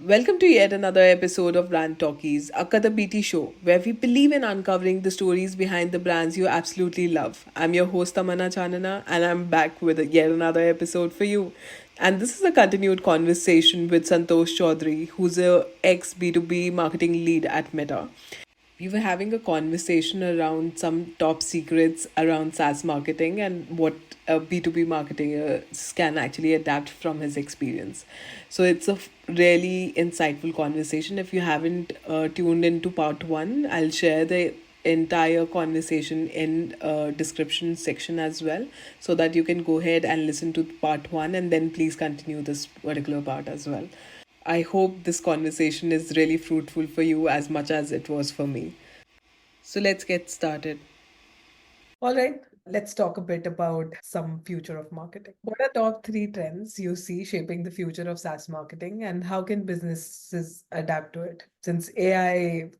Welcome to yet another episode of Brand Talkies, a Kata BT show where we believe in uncovering the stories behind the brands you absolutely love. I'm your host Tamana Chanana and I'm back with yet another episode for you. And this is a continued conversation with Santosh Choudhary, who's a ex B2B marketing lead at Meta. We were having a conversation around some top secrets around SaaS marketing and what B2B marketers can actually adapt from his experience. So it's a really insightful conversation. If you haven't tuned into part one, I'll share the entire conversation in description section as well, so that you can go ahead and listen to part one and then please continue this particular part as well. I hope this conversation is really fruitful for you as much as it was for me. So let's get started. All right, let's talk a bit about some future of marketing. What are top three trends you see shaping the future of SaaS marketing, and how can businesses adapt to it? Since AI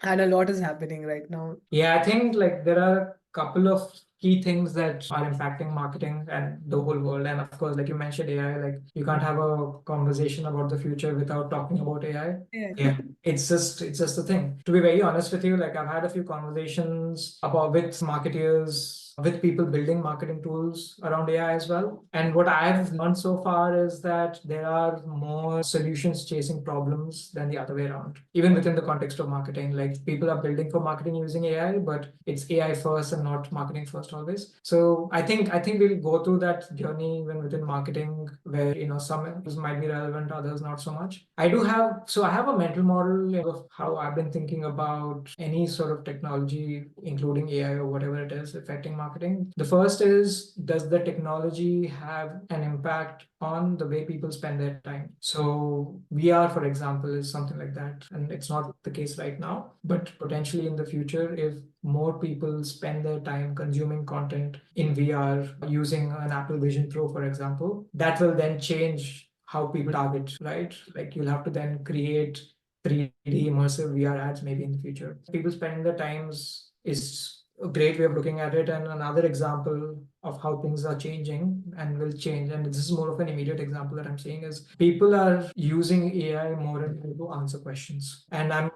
and a lot is happening right now. Yeah, I think like there are a couple of key things that are impacting marketing and the whole world. And of course, like you mentioned AI, like you can't have a conversation about the future without talking about AI. Yeah, it's just a thing. To be very honest with you, like I've had a few conversations about with marketeers, with people building marketing tools around AI as well. And what I've learned so far is that there are more solutions chasing problems than the other way around. Even within the context of marketing, like people are building for marketing using AI, but it's AI first and not marketing first always. So I think we'll go through that journey even within marketing where some might be relevant, others not so much. I have a mental model of how I've been thinking about any sort of technology, including AI or whatever it is, affecting marketing. The first is, does the technology have an impact on the way people spend their time? So VR, for example, is something like that. And it's not the case right now, but potentially in the future, if more people spend their time consuming content in VR using an Apple Vision Pro, for example, that will then change how people target, right? Like you'll have to then create 3D immersive VR ads maybe in the future. People spending their times is a great way of looking at it. And another example of how things are changing and will change, and this is more of an immediate example that I'm seeing, is people are using AI more and more to answer questions. And I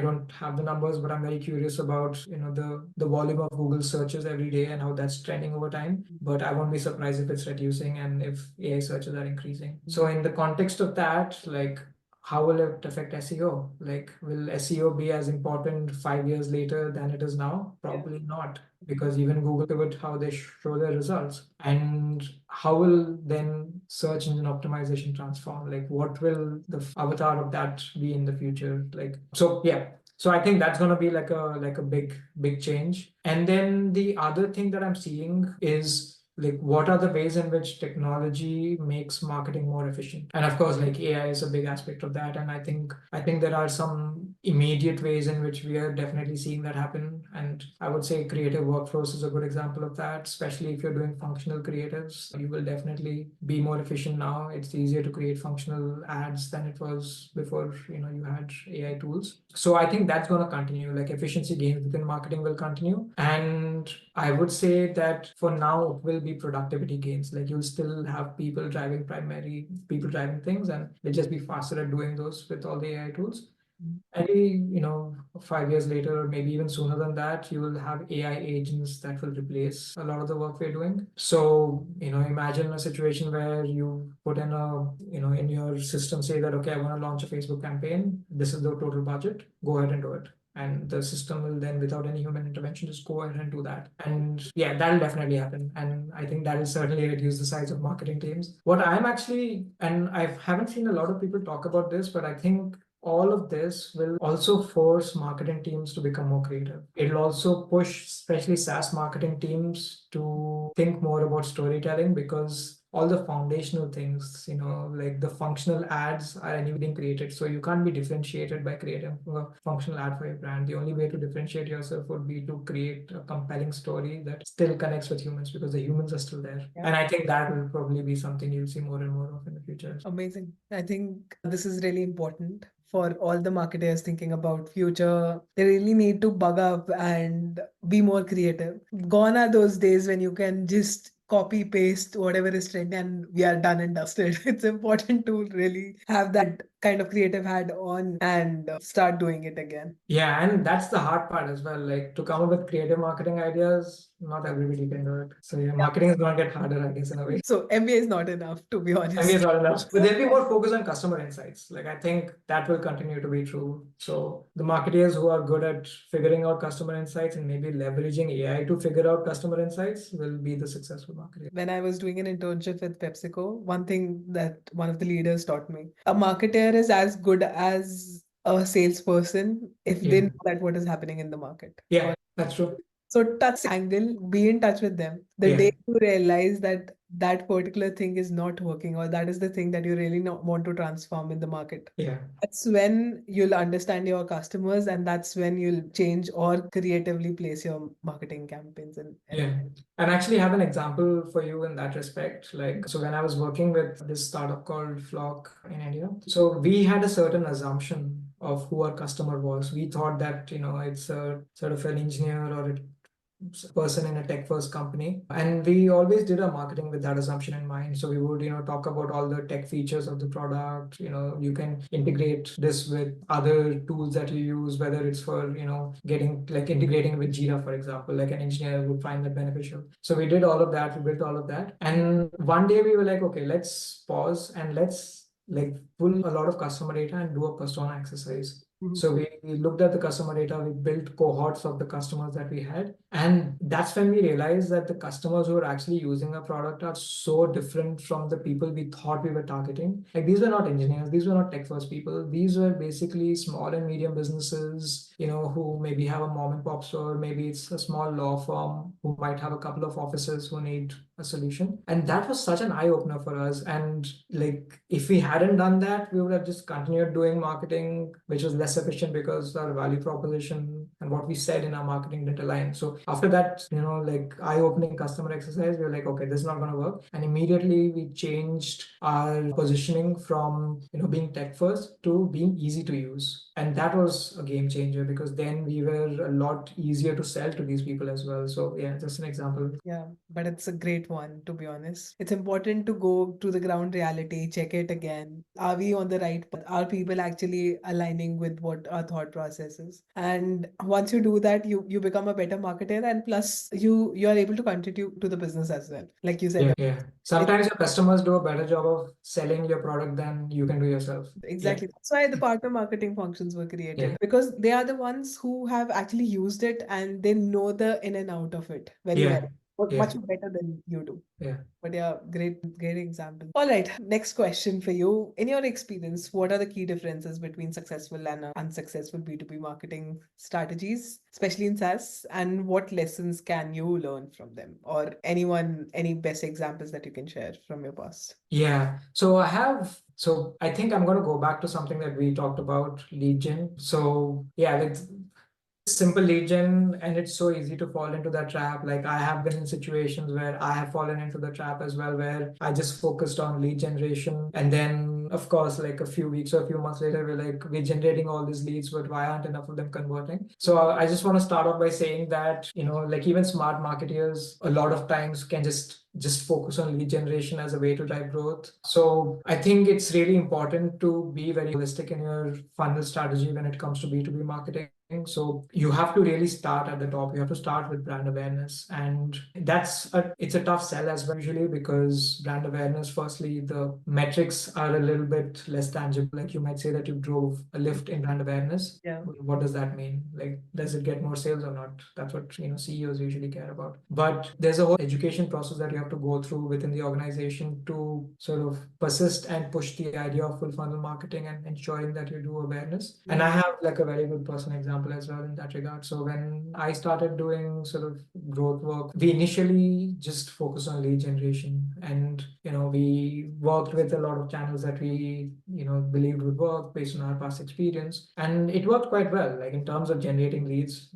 don't have the numbers, but I'm very curious about the volume of Google searches every day and how that's trending over time. But I won't be surprised if it's reducing and if AI searches are increasing. So in the context of that, like how will it affect SEO? Like, will SEO be as important 5 years later than it is now? Probably not, because even Google pivot how they show their results. And how will then search engine optimization transform? Like, what will the avatar of that be in the future? Like, so yeah. So I think that's going to be like a big change. And then the other thing that I'm seeing is like what are the ways in which technology makes marketing more efficient. And of course, like AI is a big aspect of that. And I think there are some immediate ways in which we are definitely seeing that happen. And I would say creative workflows is a good example of that, especially if you're doing functional creatives. You will definitely be more efficient now. It's easier to create functional ads than it was before you had AI tools. So I think that's going to continue. Like efficiency gains within marketing will continue. And I would say that for now, it will be productivity gains. Like you'll still have people driving things, and they'll just be faster at doing those with all the AI tools. Maybe, 5 years later, or maybe even sooner than that, you will have AI agents that will replace a lot of the work we're doing. So, imagine a situation where you put in in your system, say that, okay, I want to launch a Facebook campaign. This is the total budget. Go ahead and do it. And the system will then, without any human intervention, just go ahead and do that. And yeah, that'll definitely happen. And I think that will certainly reduce the size of marketing teams. What I'm actually, and I haven't seen a lot of people talk about this, but I think all of this will also force marketing teams to become more creative. It'll also push, especially SaaS marketing teams, to think more about storytelling, because all the foundational things, like the functional ads are anyway being created. So you can't be differentiated by creating a functional ad for your brand. The only way to differentiate yourself would be to create a compelling story that still connects with humans, because the humans are still there. Yeah. And I think that will probably be something you'll see more and more of in the future. Amazing. I think this is really important for all the marketers thinking about future. They really need to bug up and be more creative. Gone are those days when you can just copy paste whatever is trending and we are done and dusted. It's important to really have that kind of creative hat on and start doing it again. Yeah, and that's the hard part as well. Like to come up with creative marketing ideas, not everybody can do it. So yeah, marketing is going to get harder, I guess, in a way. So MBA is not enough, to be honest. MBA is not enough. But there'll be more focus on customer insights. Like I think that will continue to be true. So the marketeers who are good at figuring out customer insights and maybe leveraging AI to figure out customer insights will be the successful marketeer. When I was doing an internship with PepsiCo, one thing that one of the leaders taught me, a marketer is as good as a salesperson if they Yeah. know that what is happening in the market. Yeah, that's true. So touch angle, be in touch with them. The Yeah. day you realize that that particular thing is not working, or that is the thing that you really not want to transform in the market. Yeah. That's when you'll understand your customers, and that's when you'll change or creatively place your marketing campaigns in. Yeah. And actually have an example for you in that respect. Like, so when I was working with this startup called Flock in India, so we had a certain assumption of who our customer was. We thought that, it's a sort of an engineer or a person in a tech first company, and we always did our marketing with that assumption in mind. So we would talk about all the tech features of the product. You can integrate this with other tools that you use, whether it's for getting like integrating with Jira, for example, like an engineer would find that beneficial. So we did all of that, we built all of that, and one day we were like, okay, let's pause and let's like pull a lot of customer data and do a persona exercise. So we looked at the customer data, we built cohorts of the customers that we had. And that's when we realized that the customers who are actually using our product are so different from the people we thought we were targeting. Like these were not engineers, these were not tech first people. These were basically small and medium businesses, who maybe have a mom and pop store, maybe it's a small law firm who might have a couple of offices who need a solution. And that was such an eye opener for us. And like, if we hadn't done that, we would have just continued doing marketing, which was less efficient because our value proposition and what we said in our marketing didn't align. So after that, like eye-opening customer exercise, we were like, okay, this is not going to work. And immediately we changed our positioning from, being tech first to being easy to use. And that was a game changer because then we were a lot easier to sell to these people as well. So yeah, just an example. Yeah, but it's a great one, to be honest. It's important to go to the ground reality, check it again. Are we on the right path? Are people actually aligning with what our thought process is? And once you do that, you become a better marketer, and plus you are able to contribute to the business as well. Like you said. Yeah. Sometimes your customers do a better job of selling your product than you can do yourself. Exactly. That's why the partner marketing functions were created, Yeah. because they are the ones who have actually used it and they know the in and out of it very Yeah. well. Yeah. Much better than you do. Yeah. But yeah, great example. All right, next question for you. In your experience, what are the key differences between successful and unsuccessful B2B marketing strategies, especially in SaaS? And what lessons can you learn from them? Or any best examples that you can share from your past? Yeah. So I think I'm going to go back to something that we talked about, lead gen. So yeah, like simple lead gen, and it's so easy to fall into that trap. Like I have been in situations where I have fallen into the trap as well, where I just focused on lead generation, and then of course like a few weeks or a few months later we're like, we're generating all these leads, but why aren't enough of them converting? So I just want to start off by saying that like even smart marketeers a lot of times can just focus on lead generation as a way to drive growth. So I think it's really important to be very holistic in your funnel strategy when it comes to B2B marketing. So you have to really start at the top. You have to start with brand awareness, and it's a tough sell as well usually, because brand awareness, firstly, the metrics are a little bit less tangible. Like you might say that you drove a lift in brand awareness. Yeah. What does that mean? Like, does it get more sales or not? That's what CEOs usually care about. But there's a whole education process that you have to go through within the organization to sort of persist and push the idea of full funnel marketing and ensuring that you do awareness. And I have like a very good personal example as well in that regard. So when I started doing sort of growth work, we initially just focused on lead generation, and we worked with a lot of channels that we believed would work based on our past experience, and it worked quite well. Like in terms of generating leads,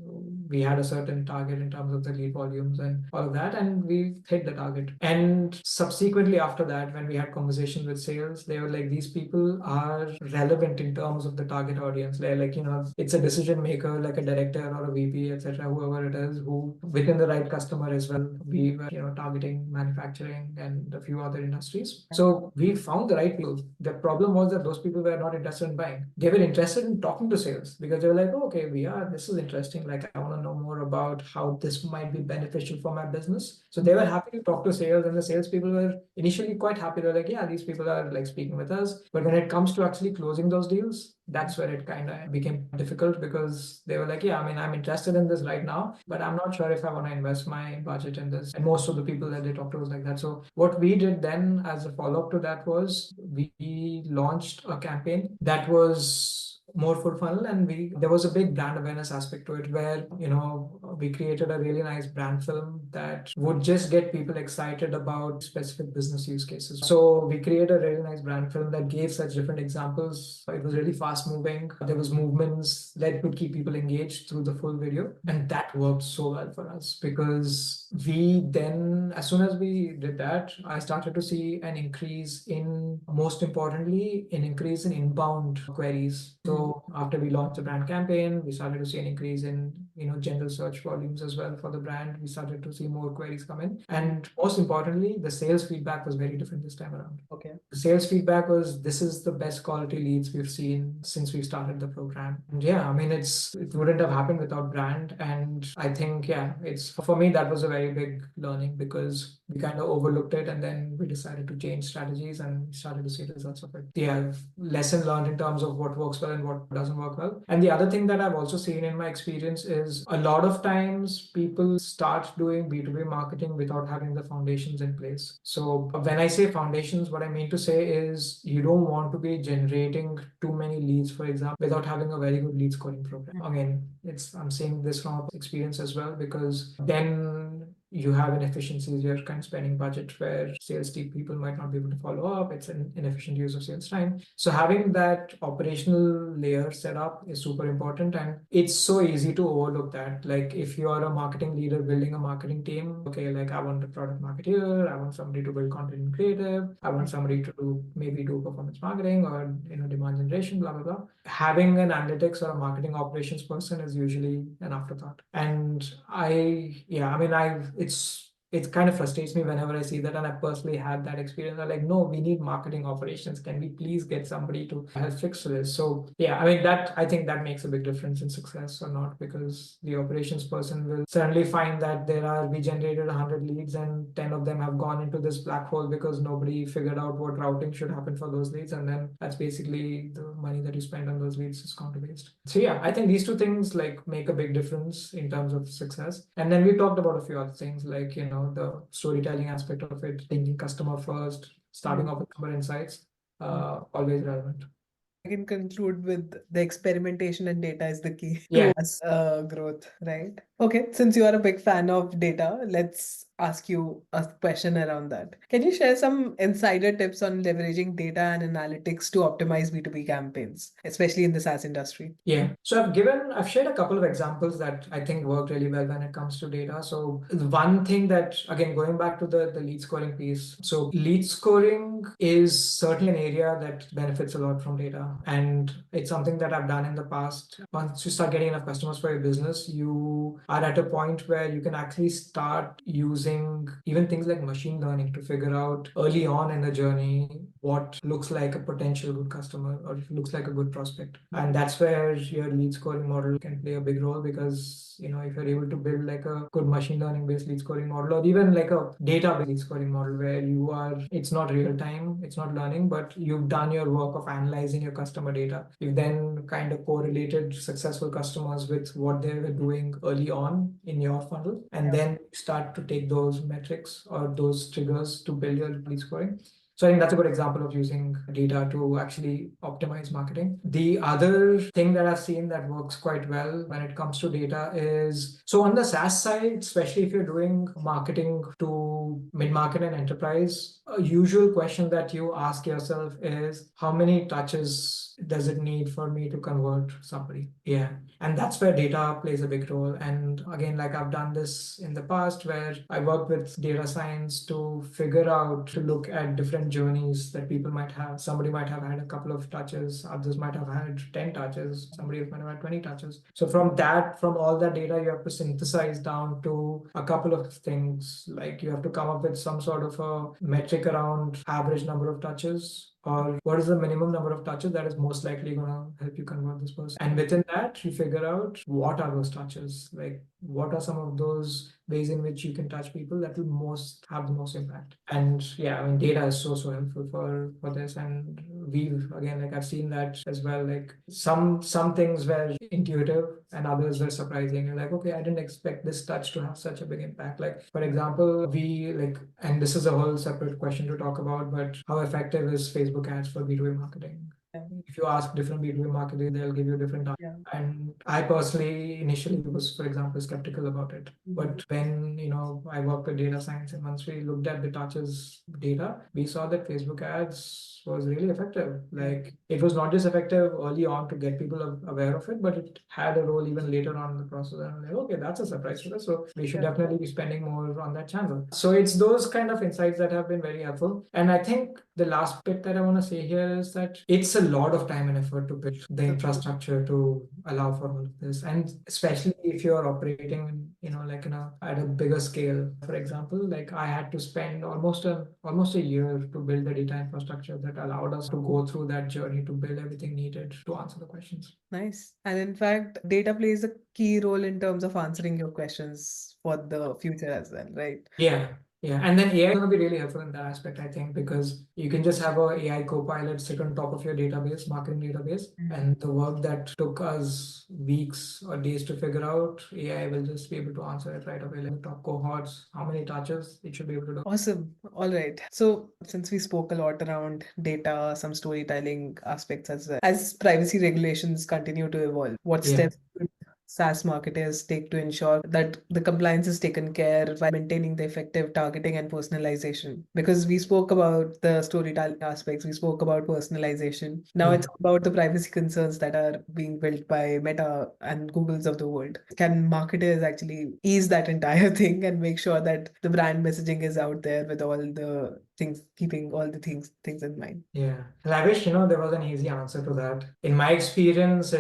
we had a certain target in terms of the lead volumes and all of that, and we hit the target. And subsequently after that, when we had conversations with sales, they were like, these people are relevant in terms of the target audience. They're like, it's a decision maker, like a director or a VP, etc., whoever it is, who within the right customer as well. We were, targeting manufacturing and a few other industries. So we found the right people. The problem was that those people were not interested in buying. They were interested in talking to sales because they were like, oh, okay, this is interesting. Like, I want to know more about how this might be beneficial for my business. So they were happy to talk to sales, and the salespeople were initially quite happy. They're like, yeah, these people are like speaking with us. But when it comes to actually closing those deals, that's where it kind of became difficult, because they were like, yeah, I mean, I'm interested in this right now, but I'm not sure if I want to invest my budget in this. And most of the people that they talked to was like that. So what we did then as a follow-up to that was we launched a campaign that was more full funnel, and there was a big brand awareness aspect to it, where we created a really nice brand film that would just get people excited about specific business use cases. So we created a really nice brand film that gave such different examples. It was really fast moving. There was movements that could keep people engaged through the full video, and that worked so well for us, because we then, as soon as we did that, I started to see an increase in, most importantly, an increase in inbound queries. So after we launched the brand campaign, we started to see an increase in general search volumes as well for the brand. We started to see more queries come in, and most importantly, the sales feedback was very different this time around. Okay. The sales feedback was, this is the best quality leads we've seen since we started the program. And yeah, I mean, it wouldn't have happened without brand. And I think, yeah, it's, for me, that was a very big learning, because we kind of overlooked it, and then we decided to change strategies, and we started to see results of it. Yeah, lesson learned in terms of what works well and what doesn't work well. And the other thing that I've also seen in my experience is, a lot of times people start doing B2B marketing without having the foundations in place. So when I say foundations, what I mean to say is, you don't want to be generating too many leads, for example, without having a very good lead scoring program. Again, I'm saying this from experience as well, because then you have inefficiencies. You're kind of spending budget where sales team people might not be able to follow up. It's an inefficient use of sales time. So having that operational layer set up is super important, and it's so easy to overlook that. Like, if you are a marketing leader building a marketing team, okay, like, I want a product marketer, I want somebody to build content and creative, I want somebody to maybe do performance marketing or demand generation, blah blah blah. Having an analytics or a marketing operations person is usually an afterthought. And it kind of frustrates me whenever I see that, and I personally had that experience. I'm like, no, we need marketing operations. Can we please get somebody to help fix this? So yeah, I think that makes a big difference in success or not, because the operations person will certainly find that we generated 100 leads, and 10 of them have gone into this black hole because nobody figured out what routing should happen for those leads, and then that's basically the money that you spend on those leads is gone to waste. So yeah, I think these two things like make a big difference in terms of success. And then we talked about a few other things, like the storytelling aspect of it, thinking customer first, starting off with customer insights, always relevant. I can conclude with the experimentation and data is the key Yeah. to growth, right? Okay, since you are a big fan of data, let's ask you a question around that. Can you share some insider tips on leveraging data and analytics to optimize B2B campaigns, especially in the SaaS industry? Yeah. So I've shared a couple of examples that I think work really well when it comes to data. So one thing that, again, going back to the lead scoring piece. So lead scoring is certainly an area that benefits a lot from data. And it's something that I've done in the past. Once you start getting enough customers for your business, you are at a point where you can actually start using even things like machine learning to figure out early on in the journey what looks like a potential good customer or looks like a good prospect. And that's where your lead scoring model can play a big role, because if you're able to build like a good machine learning based lead scoring model, or even like a data based lead scoring model where it's not real time, it's not learning, but you've done your work of analyzing your customer data. You've then kind of correlated successful customers with what they were doing early on in your funnel, and then start to take those metrics or those triggers to build your lead scoring. So I think that's a good example of using data to actually optimize marketing. The other thing that I've seen that works quite well when it comes to data is, so on the SaaS side, especially if you're doing marketing to mid-market and enterprise, a usual question that you ask yourself is, how many touches does it need for me to convert somebody? Yeah. And that's where data plays a big role. And again, like I've done this in the past where I work with data science to figure out, to look at different journeys that people might have. Somebody might have had a couple of touches, others might have had 10 touches, somebody might have had 20 touches. So from all that data, you have to synthesize down to a couple of things. Like you have to come up with some sort of a metric around average number of touches, or what is the minimum number of touches that is most likely going to help you convert this person. And within that, you figure out what are those touches, like what are some of those ways in which you can touch people that will most have the most impact. And yeah, I mean, data is so helpful for this. And we've, again, like I've seen that as well. Like some things were intuitive and others were surprising. And like, okay, I didn't expect this touch to have such a big impact. Like for example, we like, and this is a whole separate question to talk about, but how effective is Facebook ads for B2B marketing? If you ask different B2B marketers, they'll give you different answers. Yeah. And I personally initially was, for example, skeptical about it. But when, I worked with data science, and once we looked at the touches data, we saw that Facebook ads was really effective. Like it was not just effective early on to get people aware of it, but it had a role even later on in the process. And I'm like, okay, that's a surprise for us. So we should definitely be spending more on that channel. So it's those kind of insights that have been very helpful. And I think the last bit that I want to say here is that it's a lot of time and effort to build the infrastructure to allow for all of this. And especially if you're operating, at a bigger scale. For example, like I had to spend almost a year to build the data infrastructure that allowed us to go through that journey to build everything needed to answer the questions. Nice. And in fact, data plays a key role in terms of answering your questions for the future as well, right? Yeah. Yeah, and then AI is going to be really helpful in that aspect, I think, because you can just have a AI co-pilot sit on top of your database, marketing database, and the work that took us weeks or days to figure out, AI will just be able to answer it right away. Like the top cohorts, how many touches it should be able to do. Awesome. All right. So, since we spoke a lot around data, some storytelling aspects as well, as privacy regulations continue to evolve, what steps should SaaS marketers take to ensure that the compliance is taken care of while maintaining the effective targeting and personalization? Because we spoke about the storytelling aspects, we spoke about personalization. Now it's about the privacy concerns that are being built by Meta and Googles of the world. Can marketers actually ease that entire thing and make sure that the brand messaging is out there with all the things, keeping all the things in mind? Yeah. And I wish, there was an easy answer to that. In my experience,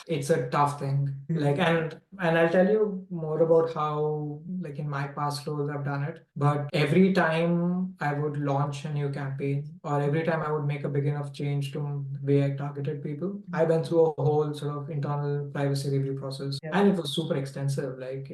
it's a tough thing. Like, and I'll tell you more about how, like in my past roles, I've done it. But every time I would launch a new campaign, or every time I would make a big enough change to the way I targeted people, I went through a whole sort of internal privacy review process. And it was super extensive. Like,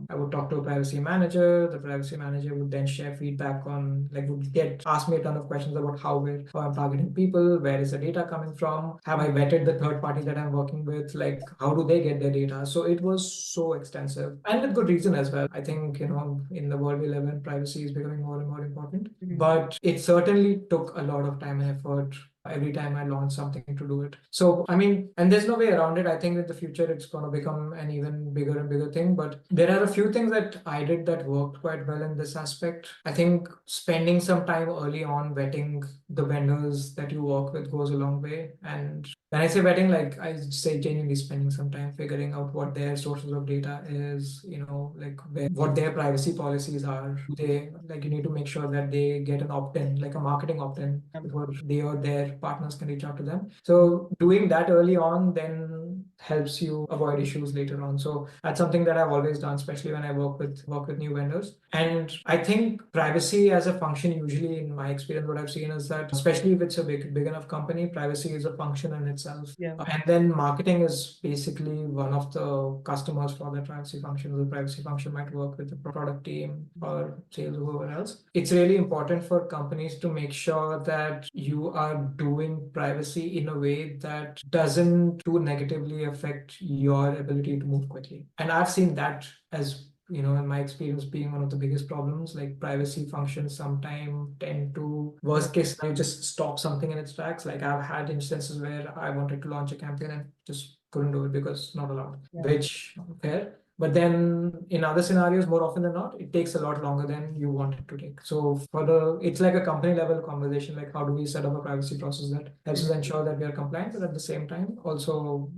I would talk to a privacy manager. The privacy manager would then share feedback on, like, would ask me a ton of questions about how I'm targeting people, where is the data coming from, have I vetted the third party that I'm working with, like how do they get their data. So it was so extensive, and with good reason as well. I think, in the world we live in, privacy is becoming more and more important. But it certainly took a lot of time and effort every time I launch something to do it. So, I mean, and there's no way around it. I think in the future it's going to become an even bigger and bigger thing. But there are a few things that I did that worked quite well in this aspect. I think spending some time early on vetting the vendors that you work with goes a long way. And when I say vetting, like I say genuinely spending some time figuring out what their sources of data is, like what their privacy policies are. You need to make sure that they get an opt-in, like a marketing opt-in, before they or their partners can reach out to them. So doing that early on then helps you avoid issues later on. So that's something that I've always done, especially when I work with new vendors. And I think privacy as a function, usually in my experience, what I've seen is that, especially if it's a big enough company, privacy is a function in itself. And then marketing is basically one of the customers for the privacy function. The privacy function might work with the product team or sales or whoever else. It's really important for companies to make sure that you are doing privacy in a way that doesn't too negatively affect your ability to move quickly. And I've seen that as, in my experience, being one of the biggest problems. Like privacy functions sometimes tend to, worst case scenario, just stop something in its tracks. Like I've had instances where I wanted to launch a campaign and just couldn't do it because not allowed, which fair. But then in other scenarios, more often than not, it takes a lot longer than you want it to take. So it's like a company level conversation, like how do we set up a privacy process that helps us ensure that we are compliant, but at the same time also,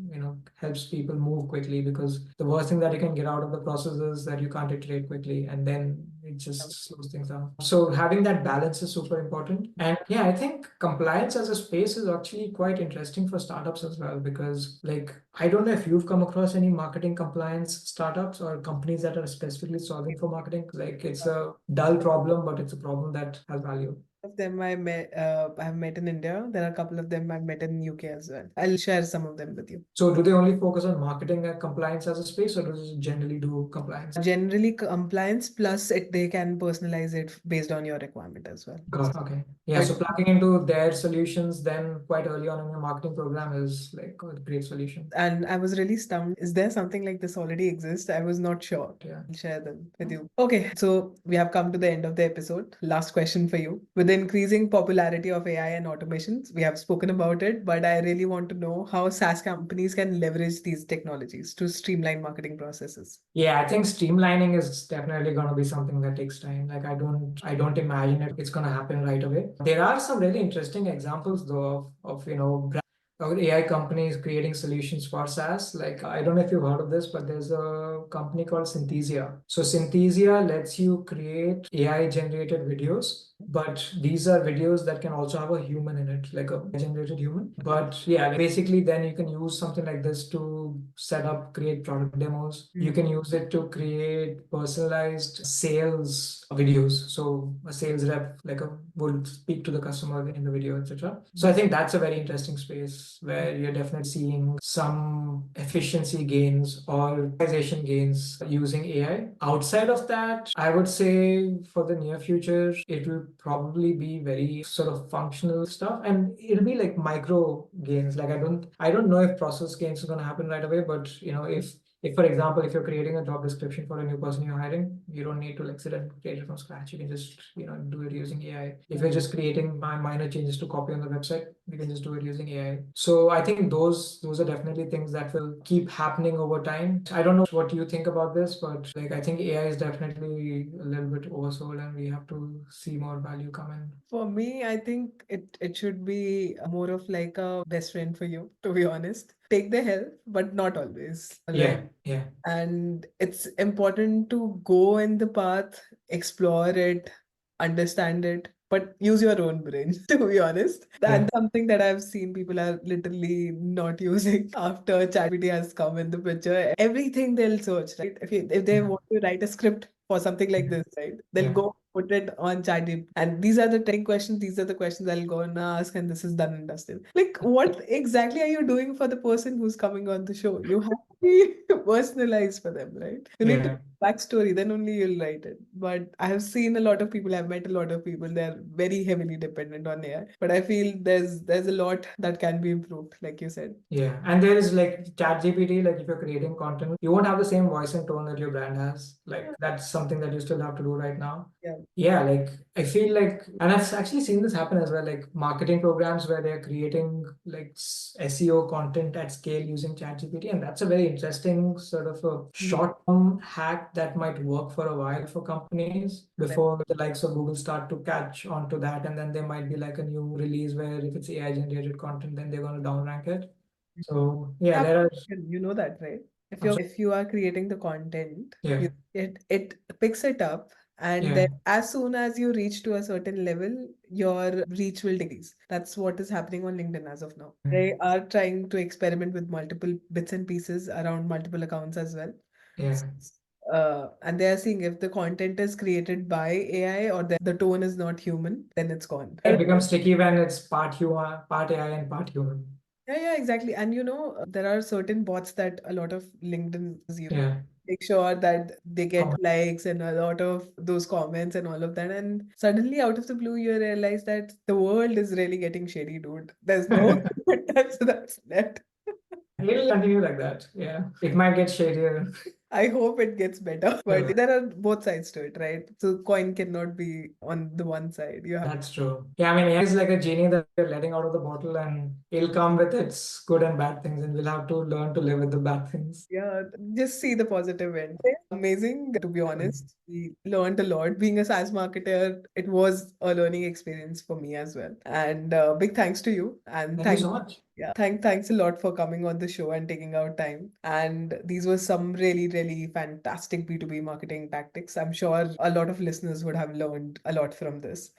helps people move quickly, because the worst thing that you can get out of the process is that you can't iterate quickly, and then it just slows things down. So having that balance is super important. And yeah, I think compliance as a space is actually quite interesting for startups as well, because like I don't know if you've come across any marketing compliance startups or companies that are specifically solving for marketing. Like it's a dull problem, but it's a problem that has value. Of them I've met in India. There are a couple of them I've met in UK as well. I'll share some of them with you. So do they only focus on marketing and compliance as a space, or do they generally do compliance? Generally compliance plus they can personalize it based on your requirement as well. Got it. Okay. Yeah. So plugging into their solutions then quite early on in your marketing program is like a great solution. And I was really stunned. Is there something like this already exists? I was not sure. Yeah. I'll share them with you. Okay, so we have come to the end of the episode. Last question for you. With the increasing popularity of AI and automations, we have spoken about it, but I really want to know how SaaS companies can leverage these technologies to streamline marketing processes. Yeah, I think streamlining is definitely going to be something that takes time. Like I don't imagine it's going to happen right away. There are some really interesting examples though of AI companies creating solutions for SaaS. Like I don't know if you've heard of this, but there's a company called Synthesia. So Synthesia lets you create AI generated videos, but these are videos that can also have a human in it, like a generated human. But yeah, like basically then you can use something like this to set up, create product demos. You can use it to create personalized sales videos. So a sales rep would speak to the customer in the video, etc. So I think that's a very interesting space where you're definitely seeing some efficiency gains or organization gains using AI. Outside of that, I would say for the near future, it will probably be very sort of functional stuff, and it'll be like micro gains. Like I don't know if process gains are going to happen right away, but if for example, if you're creating a job description for a new person you're hiring, you don't need to like sit and create it from scratch. You can just do it using AI. If you're just creating minor changes to copy on the website, you can just do it using AI. So I think those are definitely things that will keep happening over time. I don't know what you think about this, but like I think AI is definitely a little bit oversold, and we have to see more value come in. For me, I think it should be more of like a best friend for you, to be honest. Take the help, but not always. Yeah, yeah. And it's important to go in the path, explore it, understand it, but use your own brain, to be honest. And something that I've seen people are literally not using after ChatGPT has come in the picture. Everything they'll search, right? If they want to write a script for something like this, right? They'll go put it on ChatGPT. And these are the 10 questions, these are the questions I'll go and ask, and this is done and dusted. Like, what exactly are you doing for the person who's coming on the show? You have to be personalized for them, right? You need to backstory, then only you'll write it. But I have seen a lot of people, I've met a lot of people, they're very heavily dependent on AI. But I feel there's a lot that can be improved, like you said. Yeah, and there is like ChatGPT, like if you're creating content, you won't have the same voice and tone that your brand has. Like that's something that you still have to do right now. Yeah. Yeah, like I feel like, and I've actually seen this happen as well, like marketing programs where they're creating like SEO content at scale using ChatGPT, and that's a very interesting sort of a short-term hack that might work for a while for companies before the likes of Google start to catch on to that, and then there might be like a new release where if it's AI generated content, then they're going to downrank it. So yeah, there are. You know that, right? If you are creating the content, Yeah. it picks it up, and then as soon as you reach to a certain level, your reach will decrease. That's what is happening on LinkedIn as of now. They are trying to experiment with multiple bits and pieces around multiple accounts as well. Yeah. And they are seeing if the content is created by AI or the tone is not human, then it's gone. It becomes tricky when it's part human, part AI, and part human. Yeah, exactly. And there are certain bots that a lot of LinkedIn use. Yeah. Make sure that they get likes and a lot of those comments and all of that. And suddenly, out of the blue, you realize that the world is really getting shady, dude. There's no that's left. It'll continue like that. Yeah. It might get shadier. I hope it gets better, but Yeah. there are both sides to it, right? So coin cannot be on the one side. You have That's true. Yeah, I mean, AI is like a genie that we're letting out of the bottle, and it'll come with its good and bad things, and we'll have to learn to live with the bad things. yeah, just see the positive end. Amazing, to be honest. We learned a lot. Being a SaaS marketer, it was a learning experience for me as well. And big thanks to you. And Thank you so much. yeah, thanks a lot for coming on the show and taking out time. And these were some really, really fantastic B2B marketing tactics. I'm sure a lot of listeners would have learned a lot from this.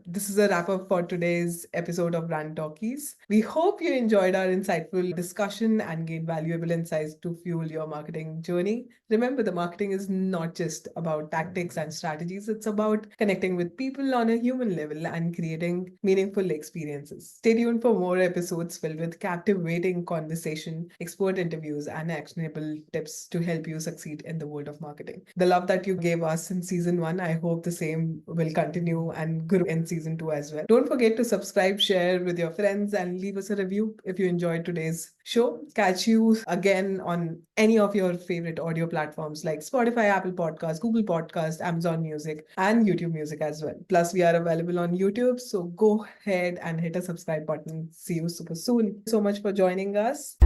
This is a wrap up for today's episode of Brand Talkies. We hope you enjoyed our insightful discussion and gained valuable insights to fuel your marketing journey. Remember, the marketing is not just about tactics and strategies, it's about connecting with people on a human level and creating meaningful experiences. Stay tuned for more episodes filled with captivating conversation, expert interviews, and actionable tips to help you succeed in the world of marketing. The love that you gave us in season one, I hope the same will continue and grow in season two as well. Don't forget to subscribe, share with your friends, and leave us a review if you enjoyed today's show. Catch you again on any of your favorite audio platforms like Spotify, Apple Podcasts, Google Podcasts, Amazon Music, and YouTube Music as well. Plus, we are available on YouTube, so go ahead and hit a subscribe button. See you super soon. So much for joining us.